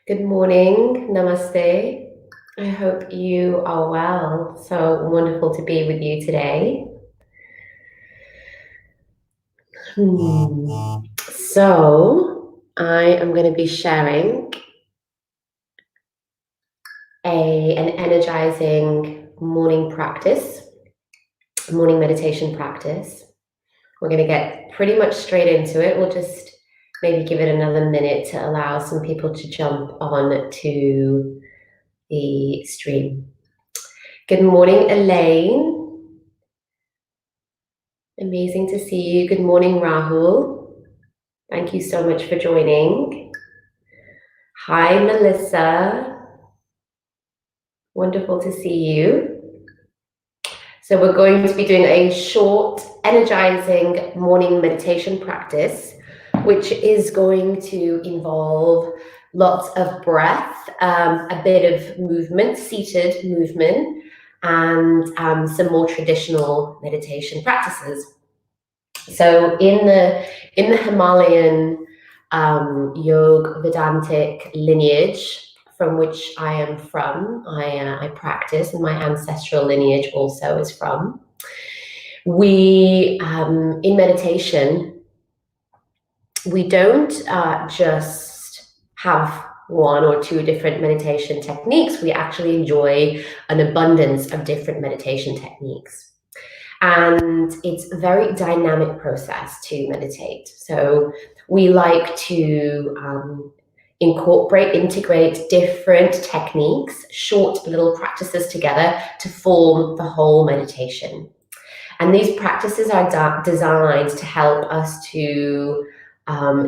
Good morning, namaste. I hope you are well. So wonderful to be with you today. So I am going to be sharing an energizing morning meditation practice. We're going to get pretty much straight into it. We'll just maybe give it another minute to allow some people to jump on to the stream. Good morning, Elaine. Amazing to see you. Good morning, Rahul. Thank you so much for joining. Hi, Melissa. Wonderful to see you. So we're going to be doing a short, energizing morning meditation practice, which is going to involve lots of breath, a bit of movement, seated movement, and some more traditional meditation practices. So in the Himalayan Yoga Vedantic lineage from which I am from, I practice, and my ancestral lineage also is from. We in meditation, we don't just have one or two different meditation techniques. We actually enjoy an abundance of different meditation techniques. And it's a very dynamic process to meditate. So we like to integrate different techniques, short little practices together to form the whole meditation. And these practices are designed to help us to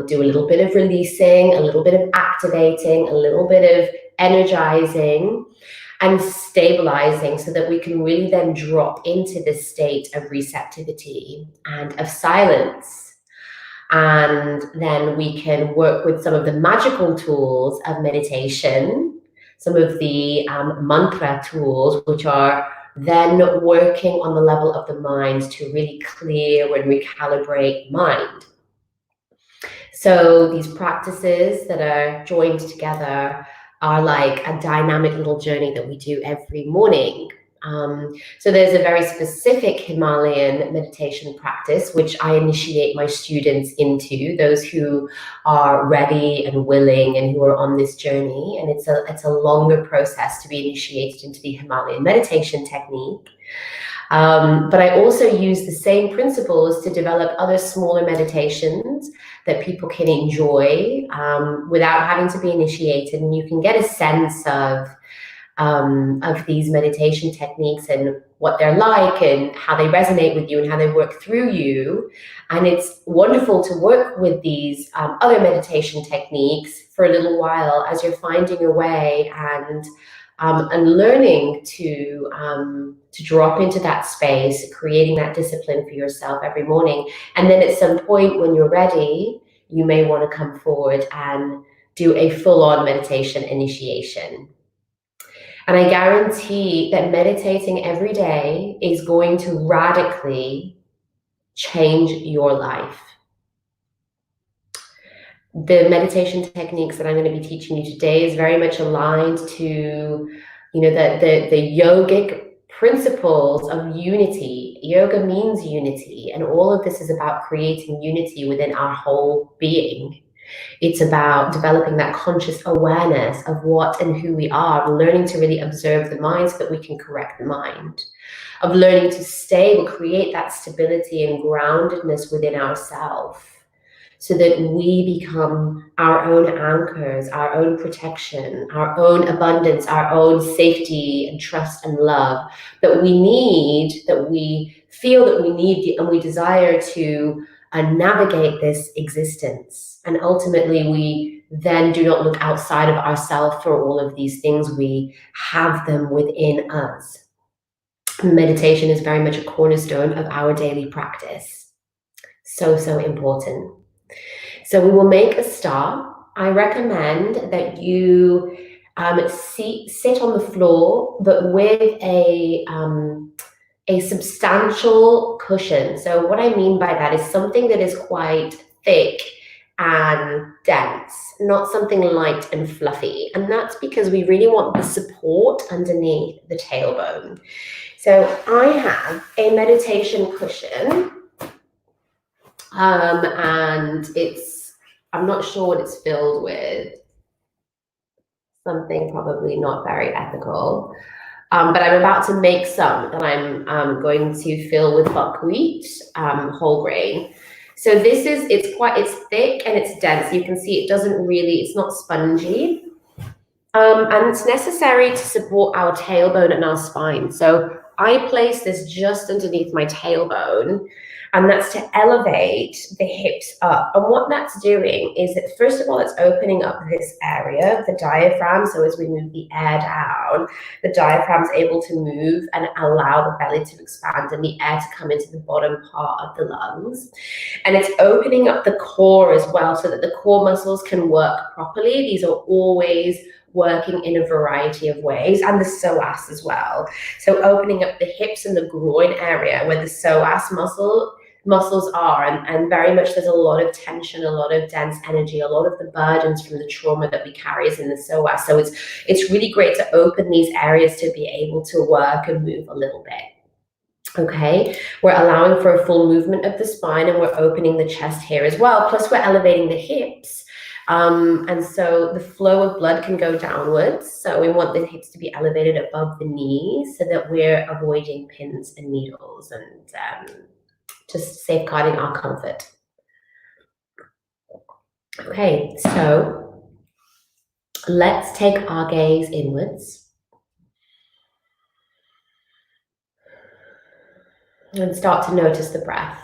do a little bit of releasing, a little bit of activating, a little bit of energizing, and stabilizing, so that we can really then drop into this state of receptivity and of silence. And then we can work with some of the magical tools of meditation, some of the mantra tools, which are then working on the level of the mind to really clear and recalibrate mind. So these practices that are joined together are like a dynamic little journey that we do every morning. So there's a very specific Himalayan meditation practice, which I initiate my students into, those who are ready and willing and who are on this journey. And it's a longer process to be initiated into the Himalayan meditation technique. But I also use the same principles to develop other smaller meditations that people can enjoy without having to be initiated. And you can get a sense of these meditation techniques and what they're like and how they resonate with you and how they work through you. And it's wonderful to work with these other meditation techniques for a little while as you're finding your way and learning to drop into that space, creating that discipline for yourself every morning. And then at some point when you're ready, you may want to come forward and do a full-on meditation initiation. And I guarantee that meditating every day is going to radically change your life. The meditation techniques that I'm going to be teaching you today is very much aligned to, the yogic principles of unity. Yoga means unity, and all of this is about creating unity within our whole being. It's about developing that conscious awareness of what and who we are, learning to really observe the mind so that we can correct the mind, of learning to create that stability and groundedness within ourselves, so that we become our own anchors, our own protection, our own abundance, our own safety and trust and love that we need, that we feel that we need and we desire to navigate this existence. And ultimately, we then do not look outside of ourselves for all of these things. We have them within us. Meditation is very much a cornerstone of our daily practice. So, so important. So we will make a start. I recommend that you sit on the floor, but with a substantial cushion. So what I mean by that is something that is quite thick and dense, not something light and fluffy. And that's because we really want the support underneath the tailbone. So I have a meditation cushion, and I'm not sure what it's filled with. Something probably not very ethical. But I'm about to make some that I'm going to fill with buckwheat, whole grain. So it's thick and it's dense. You can see it's not spongy. And it's necessary to support our tailbone and our spine. So I place this just underneath my tailbone, and that's to elevate the hips up. And what that's doing is that, first of all, it's opening up this area, the diaphragm. So as we move the air down, the diaphragm's able to move and allow the belly to expand and the air to come into the bottom part of the lungs. And it's opening up the core as well, so that the core muscles can work properly. These are always working in a variety of ways, and the psoas as well. So opening up the hips and the groin area where the psoas muscles are, and very much there's a lot of tension, a lot of dense energy, a lot of the burdens from the trauma that we carry is in the psoas. So it's really great to open these areas to be able to work and move a little bit. Okay, we're allowing for a full movement of the spine, and we're opening the chest here as well. Plus we're elevating the hips. And so the flow of blood can go downwards. So we want the hips to be elevated above the knees so that we're avoiding pins and needles and just safeguarding our comfort. Okay, so let's take our gaze inwards and start to notice the breath.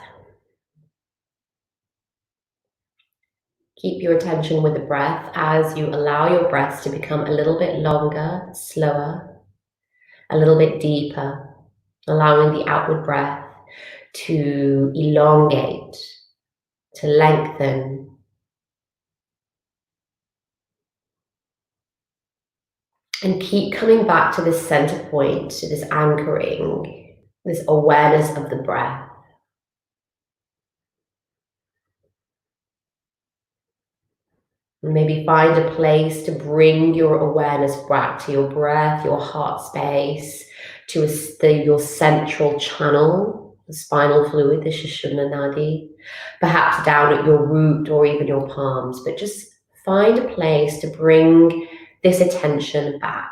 Keep your attention with the breath as you allow your breaths to become a little bit longer, slower, a little bit deeper, allowing the outward breath to elongate, to lengthen. And keep coming back to this center point, to this anchoring, this awareness of the breath. Maybe find a place to bring your awareness back to your breath, your heart space, to your central channel, the spinal fluid, the Sushumna Nadi, perhaps down at your root or even your palms, but just find a place to bring this attention back.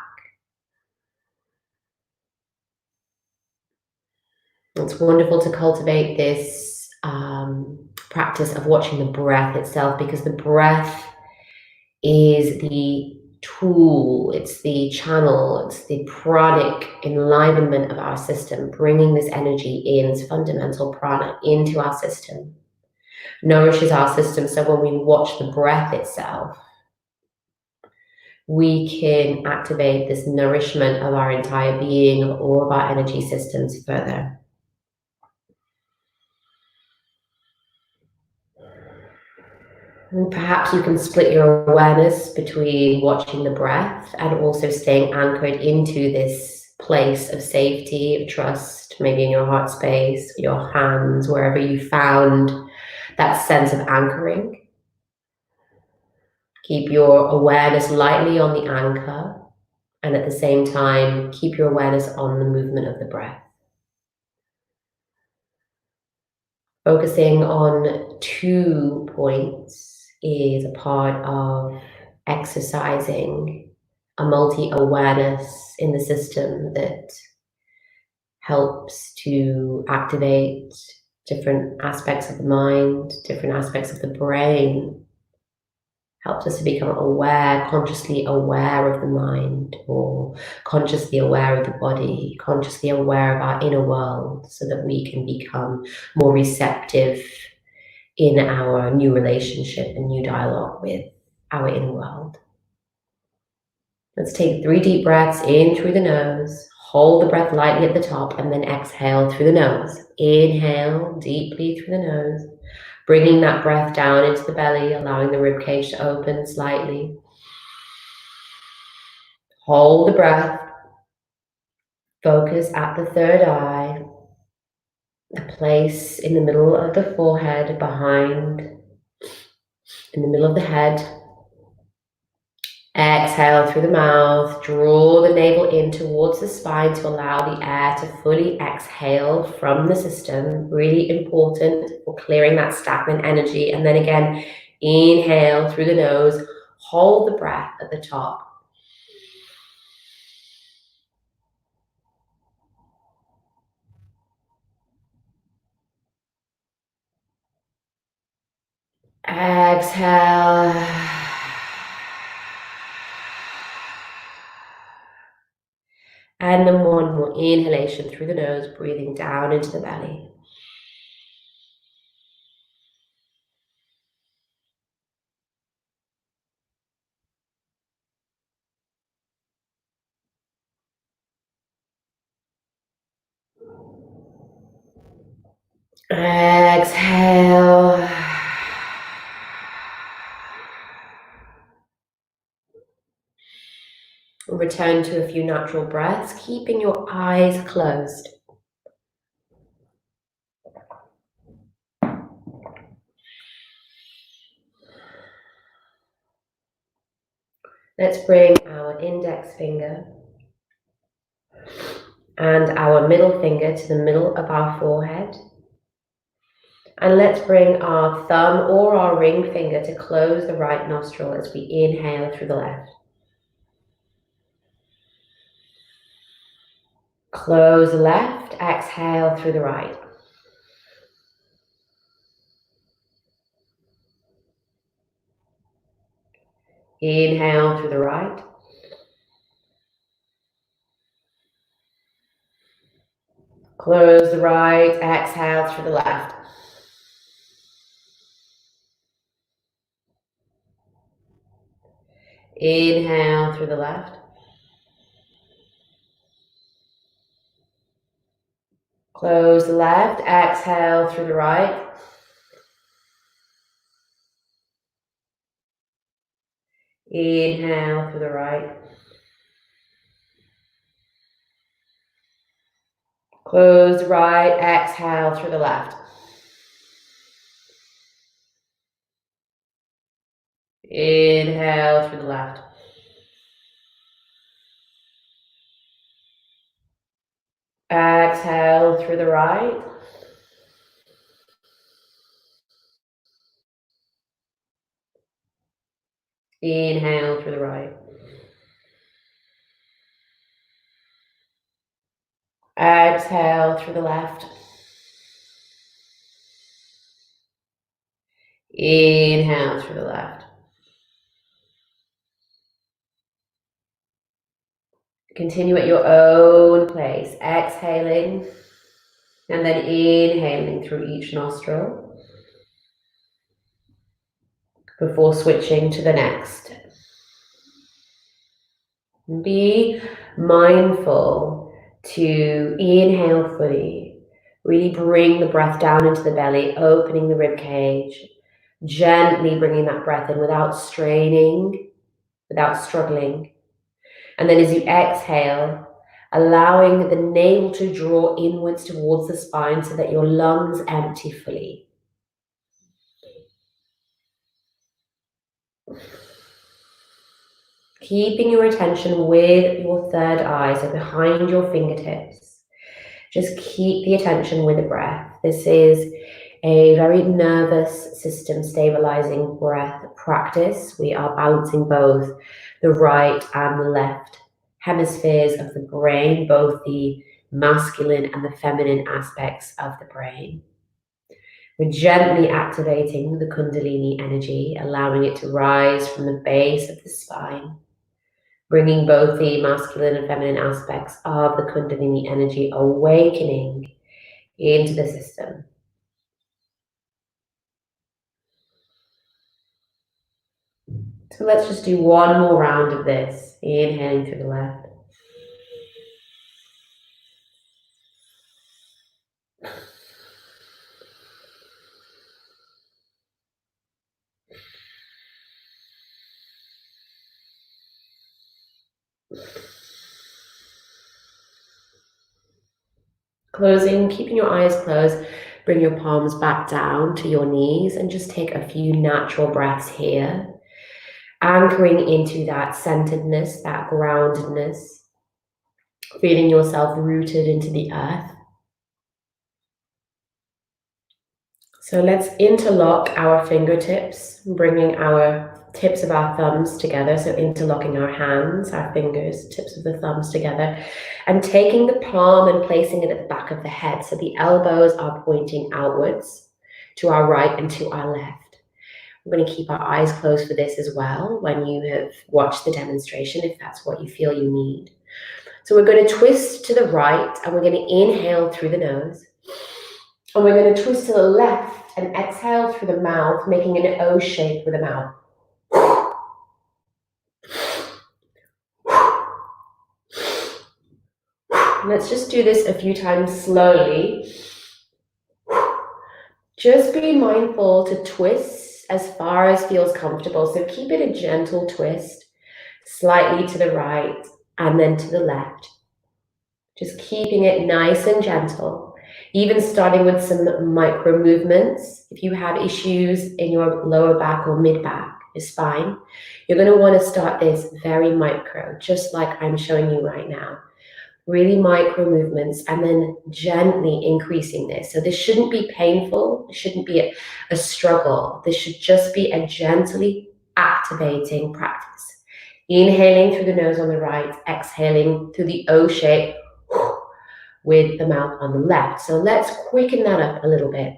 It's wonderful to cultivate this practice of watching the breath itself, because the breath is the tool, it's the channel, it's the pranic enlivenment of our system, bringing this energy in, this fundamental prana into our system, nourishes our system. So when we watch the breath itself, we can activate this nourishment of our entire being, of all of our energy systems further. And perhaps you can split your awareness between watching the breath and also staying anchored into this place of safety, of trust, maybe in your heart space, your hands, wherever you found that sense of anchoring. Keep your awareness lightly on the anchor, and at the same time, keep your awareness on the movement of the breath. Focusing on 2 points is a part of exercising a multi-awareness in the system that helps to activate different aspects of the mind, different aspects of the brain, helps us to become aware, consciously aware of the mind, or consciously aware of the body, consciously aware of our inner world, so that we can become more receptive in our new relationship and new dialogue with our inner world. Let's take 3 deep breaths in through the nose. Hold the breath lightly at the top and then exhale through the nose. Inhale deeply through the nose, bringing that breath down into the belly, allowing the ribcage to open slightly. Hold the breath. Focus at the third eye, the place in the middle of the forehead, behind, in the middle of the head. Exhale through the mouth, draw the navel in towards the spine to allow the air to fully exhale from the system. Really important for clearing that stagnant energy. And then again, inhale through the nose, hold the breath at the top. Exhale. And then one more inhalation through the nose, breathing down into the belly. Exhale. Return to a few natural breaths, keeping your eyes closed. Let's bring our index finger and our middle finger to the middle of our forehead. And let's bring our thumb or our ring finger to close the right nostril as we inhale through the left. Close the left, exhale through the right. Inhale through the right. Close the right, exhale through the left. Inhale through the left. Close the left, exhale through the right. Inhale through the right. Close the right, exhale through the left. Inhale through the left. Exhale through the right. Inhale through the right. Exhale through the left. Inhale through the left. Continue at your own pace, exhaling and then inhaling through each nostril before switching to the next. Be mindful to inhale fully. Really bring the breath down into the belly, opening the rib cage, gently bringing that breath in without straining, without struggling. And then as you exhale, allowing the navel to draw inwards towards the spine so that your lungs empty fully. Keeping your attention with your third eye, so behind your fingertips. Just keep the attention with the breath. This is a very nervous system stabilizing breath practice. We are balancing both the right and the left hemispheres of the brain, both the masculine and the feminine aspects of the brain. We're gently activating the Kundalini energy, allowing it to rise from the base of the spine, bringing both the masculine and feminine aspects of the Kundalini energy awakening into the system. So let's just do one more round of this. Inhaling through the left. Closing, keeping your eyes closed, bring your palms back down to your knees and just take a few natural breaths here, anchoring into that centeredness, that groundedness, feeling yourself rooted into the earth. So let's interlock our fingertips, bringing our tips of our thumbs together. So interlocking our hands, our fingers, tips of the thumbs together, and taking the palm and placing it at the back of the head. So the elbows are pointing outwards to our right and to our left. We're going to keep our eyes closed for this as well when you have watched the demonstration, if that's what you feel you need. So we're going to twist to the right and we're going to inhale through the nose. And we're going to twist to the left and exhale through the mouth, making an O shape with the mouth. Let's just do this a few times slowly. Just be mindful to twist as far as feels comfortable. So keep it a gentle twist, slightly to the right and then to the left. Just keeping it nice and gentle. Even starting with some micro movements. If you have issues in your lower back or mid back, is fine. You're going to want to start this very micro, just like I'm showing you right now. Really micro movements and then gently increasing this. So this shouldn't be painful. It shouldn't be a struggle. This should just be a gently activating practice. Inhaling through the nose on the right, exhaling through the O shape with the mouth on the left. So let's quicken that up a little bit.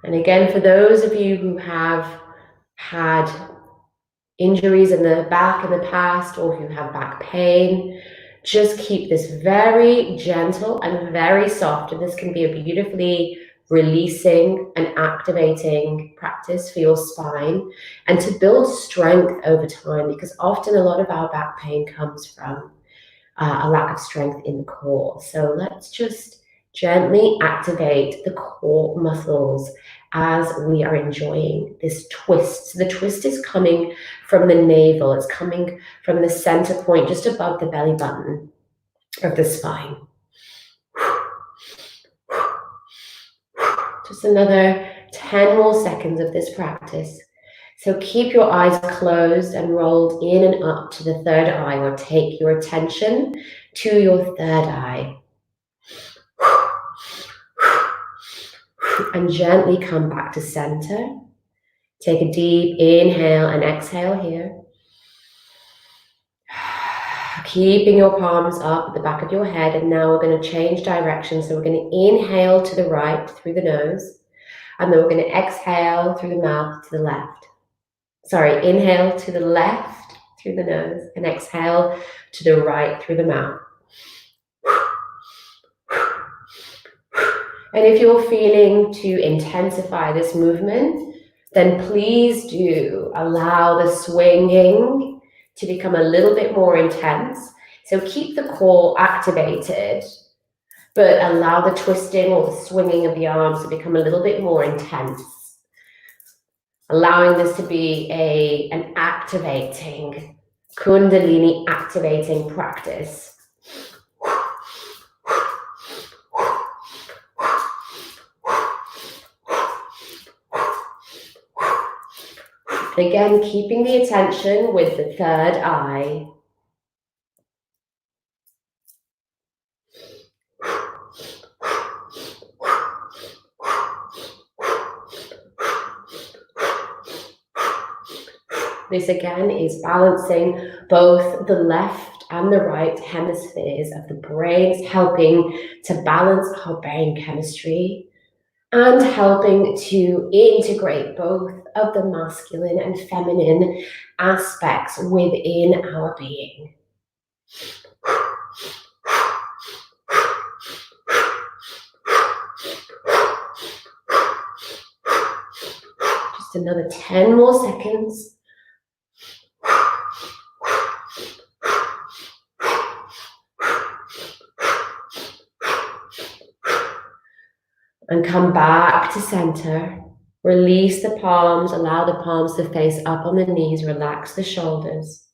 And again, for those of you who have had injuries in the back in the past or who have back pain, just keep this very gentle and very soft. And this can be a beautifully releasing and activating practice for your spine and to build strength over time, because often a lot of our back pain comes from a lack of strength in the core. So let's just gently activate the core muscles as we are enjoying this twist. So the twist is coming from the navel. It's coming from the center point just above the belly button of the spine. Just another 10 more seconds of this practice. So keep your eyes closed and rolled in and up to the third eye, or take your attention to your third eye. And gently come back to center. Take a deep inhale and exhale here. Keeping your palms up at the back of your head. And now we're going to change direction. So we're going to inhale to the right through the nose. And then we're going to exhale through the mouth to the left. Sorry, inhale to the left through the nose and exhale to the right through the mouth. And if you're feeling to intensify this movement, then please do allow the swinging to become a little bit more intense. So keep the core activated, but allow the twisting or the swinging of the arms to become a little bit more intense. Allowing this to be an activating, Kundalini activating practice. Again, keeping the attention with the third eye. This again is balancing both the left and the right hemispheres of the brain, helping to balance our brain chemistry and helping to integrate both of the masculine and feminine aspects within our being. Just another 10 more seconds. And come back to center. Release the palms, allow the palms to face up on the knees, relax the shoulders.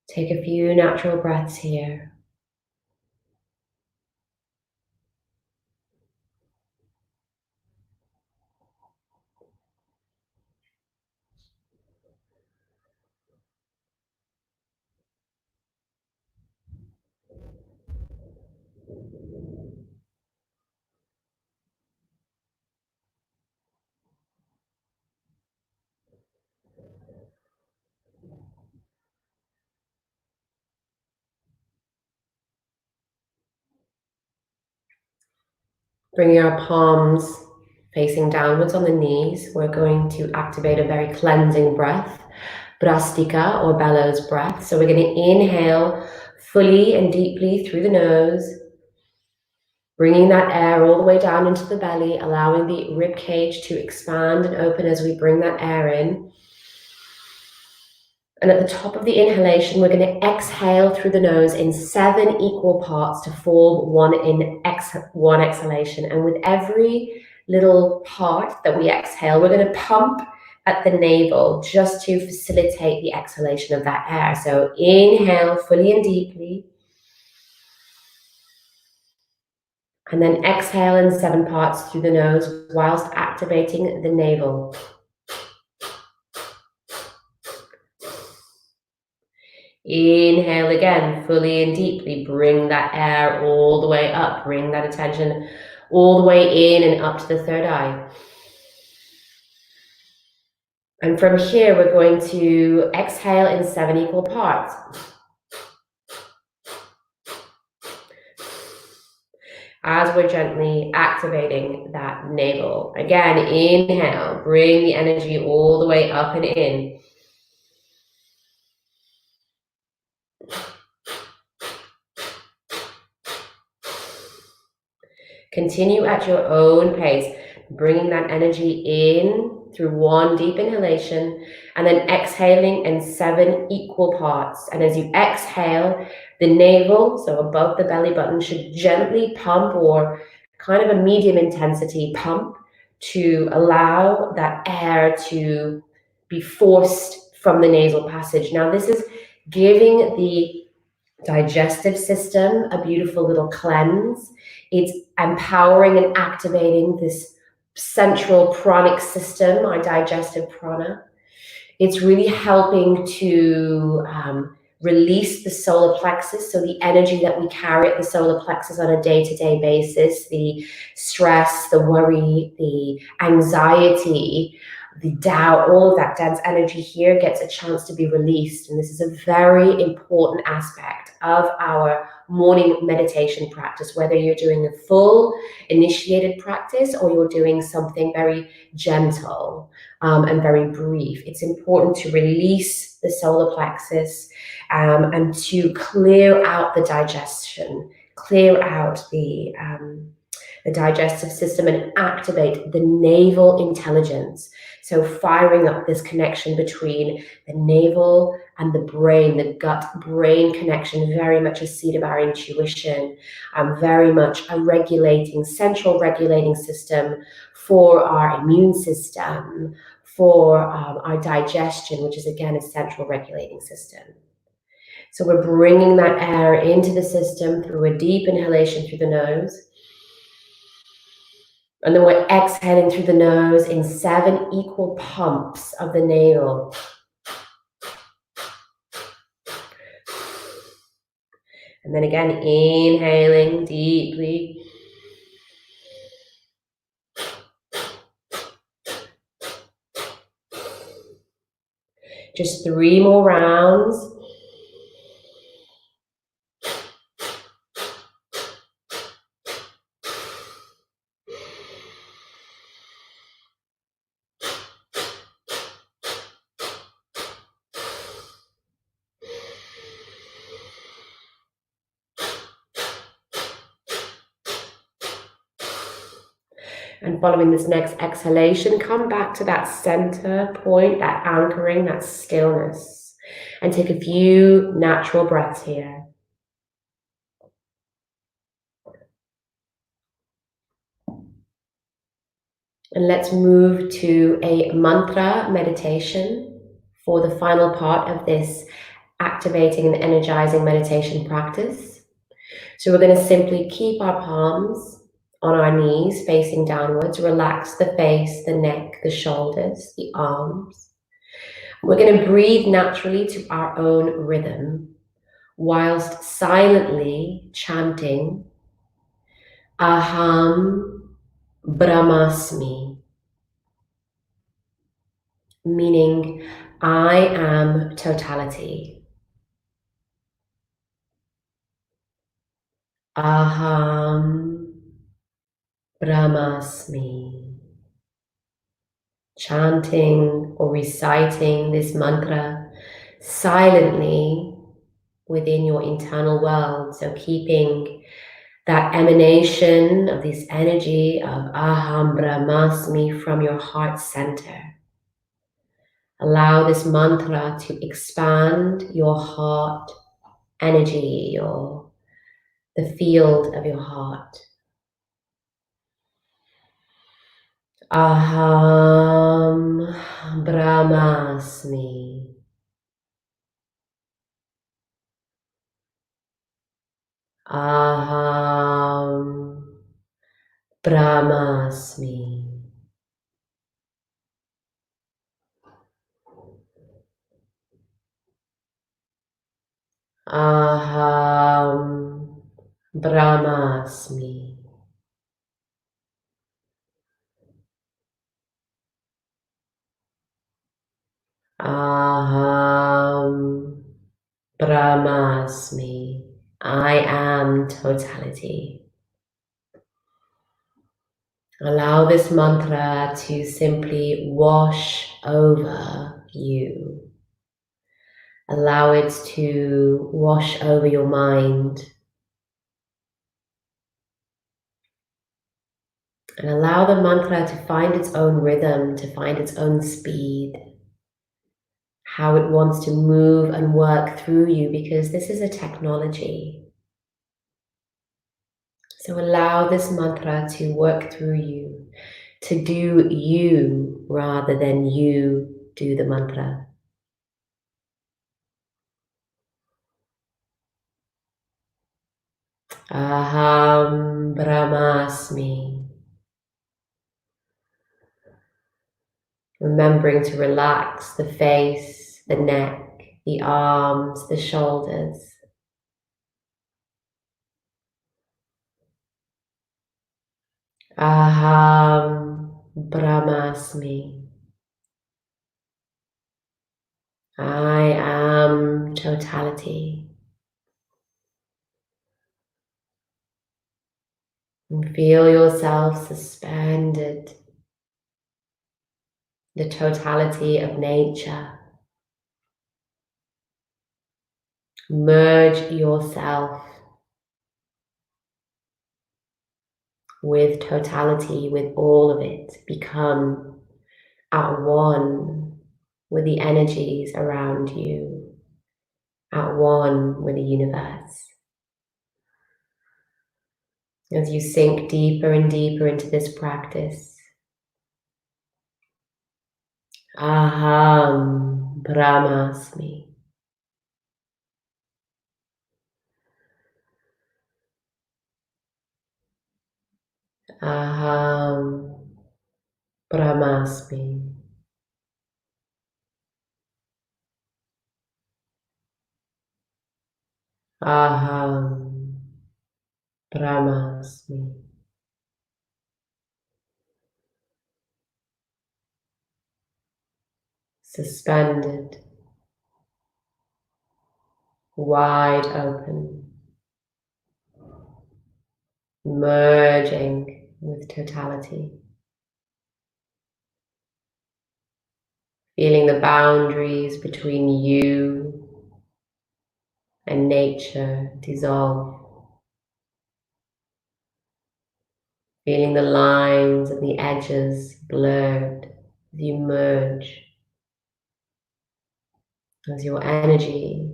Take a few natural breaths here. Bringing our palms facing downwards on the knees, we're going to activate a very cleansing breath, Brastika or bellows breath. So we're going to inhale fully and deeply through the nose, bringing that air all the way down into the belly, allowing the rib cage to expand and open as we bring that air in. And at the top of the inhalation, we're going to exhale through the nose in 7 equal parts to form one exhalation. And with every little part that we exhale, we're going to pump at the navel just to facilitate the exhalation of that air. So inhale fully and deeply. And then exhale in 7 parts through the nose whilst activating the navel. Inhale again, fully and deeply. Bring that air all the way up. Bring that attention all the way in and up to the third eye. And from here, we're going to exhale in 7 equal parts. As we're gently activating that navel. Again, inhale, bring the energy all the way up and in. Continue at your own pace, bringing that energy in through 1 deep inhalation and then exhaling in 7 equal parts. And as you exhale, the navel, so above the belly button, should gently pump, or kind of a medium intensity pump, to allow that air to be forced from the nasal passage. Now, this is giving the digestive system a beautiful little cleanse. It's empowering and activating this central pranic system, our digestive prana. It's really helping to release the solar plexus, so the energy that we carry at the solar plexus on a day-to-day basis, the stress, the worry, the anxiety, the doubt, all of that dense energy here gets a chance to be released. And this is a very important aspect of our morning meditation practice, whether you're doing a full initiated practice or you're doing something very gentle and very brief. It's important to release the solar plexus and to clear out the digestion, clear out the digestive system and activate the navel intelligence. So firing up this connection between the navel and the brain, the gut-brain connection, very much a seat of our intuition, very much a regulating, central regulating system for our immune system, for our digestion, which is again a central regulating system. So we're bringing that air into the system through a deep inhalation through the nose. And then we're exhaling through the nose in 7 equal pumps of the navel. And then again, inhaling deeply. Just 3 more rounds. And following this next exhalation, come back to that center point, that anchoring, that stillness. And take a few natural breaths here. And let's move to a mantra meditation for the final part of this activating and energizing meditation practice. So we're going to simply keep our palms on our knees facing downwards, relax the face, the neck, the shoulders, the arms. We're going to breathe naturally to our own rhythm whilst silently chanting Aham Brahmasmi, meaning I am totality. Aham Brahmasmi. Chanting or reciting this mantra silently within your internal world. So keeping that emanation of this energy of Aham Brahmasmi from your heart center. Allow this mantra to expand your heart energy, the field of your heart. Aham Brahmasmi. Aham Brahmasmi. Aham Brahmasmi. Aham Brahmasmi. I am totality. Allow this mantra to simply wash over you. Allow it to wash over your mind. And allow the mantra to find its own rhythm, to find its own speed. How it wants to move and work through you, because this is a technology. So allow this mantra to work through you, to do you rather than you do the mantra. Aham Brahmasmi. Remembering to relax the face, the neck, the arms, the shoulders. Aham Brahmasmi. I am totality. And feel yourself suspended. The totality of nature. Merge yourself with totality, with all of it. Become at one with the energies around you, at one with the universe. As you sink deeper and deeper into this practice, Aham Brahmasmi. Aham Brahmasmi. Aham Brahmasmi. Suspended, wide open, merging with totality. Feeling the boundaries between you and nature dissolve. Feeling the lines and the edges blurred as you merge, as your energy,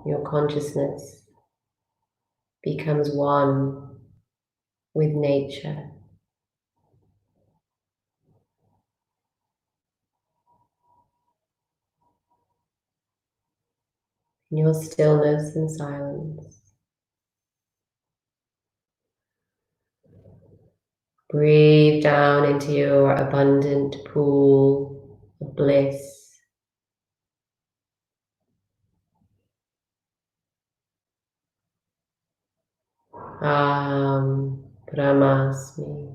your consciousness becomes one with nature. In your stillness and silence, breathe down into your abundant pool of bliss. Brahmasmi.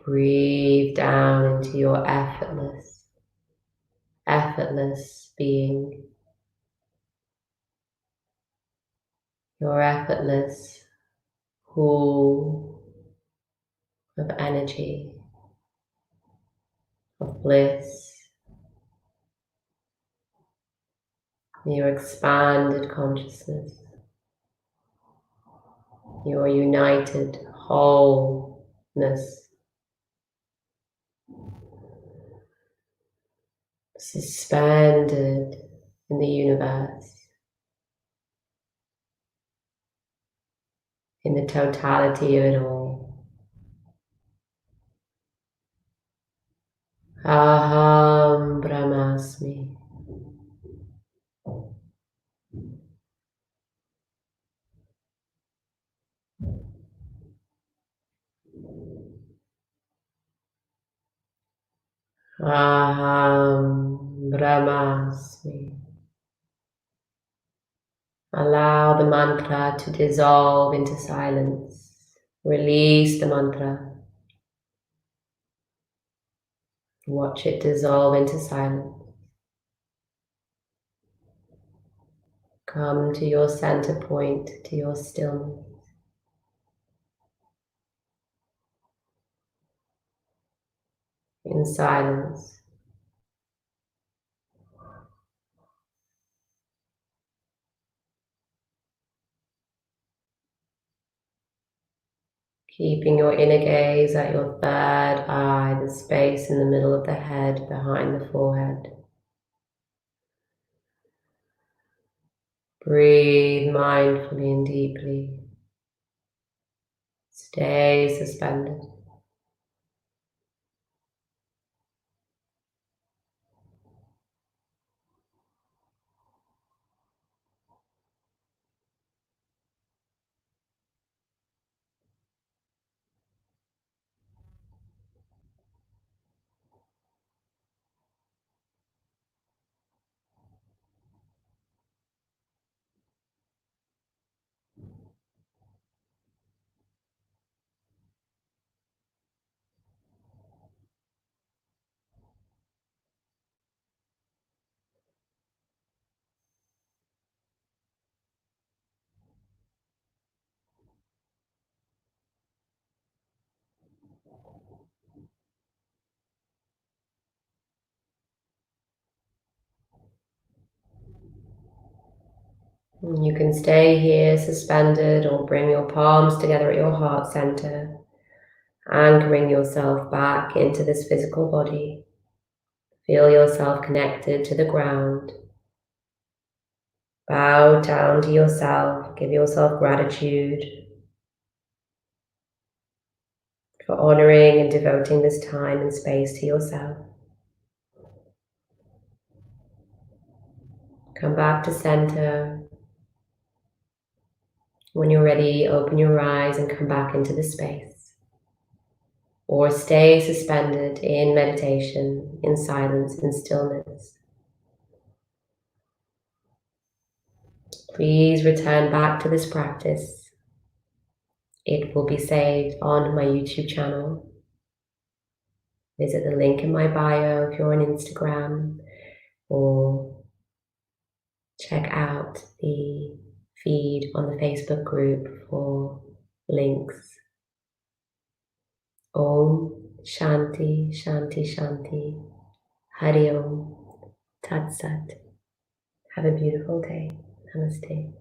Breathe down into your effortless being, your effortless pool of energy, of bliss, your expanded consciousness, your united wholeness, suspended in the universe, in the totality of it all. Aham Brahmasmi. Aham Brahmasmi. Allow the mantra to dissolve into silence. Release the mantra. Watch it dissolve into silence. Come to your center point, to your stillness. In silence. Keeping your inner gaze at your third eye, the space in the middle of the head, behind the forehead. Breathe mindfully and deeply. Stay suspended. And you can stay here suspended or bring your palms together at your heart center, anchoring yourself back into this physical body. Feel yourself connected to the ground. Bow down to yourself. Give yourself gratitude for honoring and devoting this time and space to yourself. Come back to center. When you're ready, open your eyes and come back into the space. Or stay suspended in meditation, in silence, in stillness. Please return back to this practice. It will be saved on my YouTube channel. Visit the link in my bio if you're on Instagram, or check out the feed on the Facebook group for links. Om Shanti Shanti Shanti. Hari Om Tat Sat. Have a beautiful day. Namaste.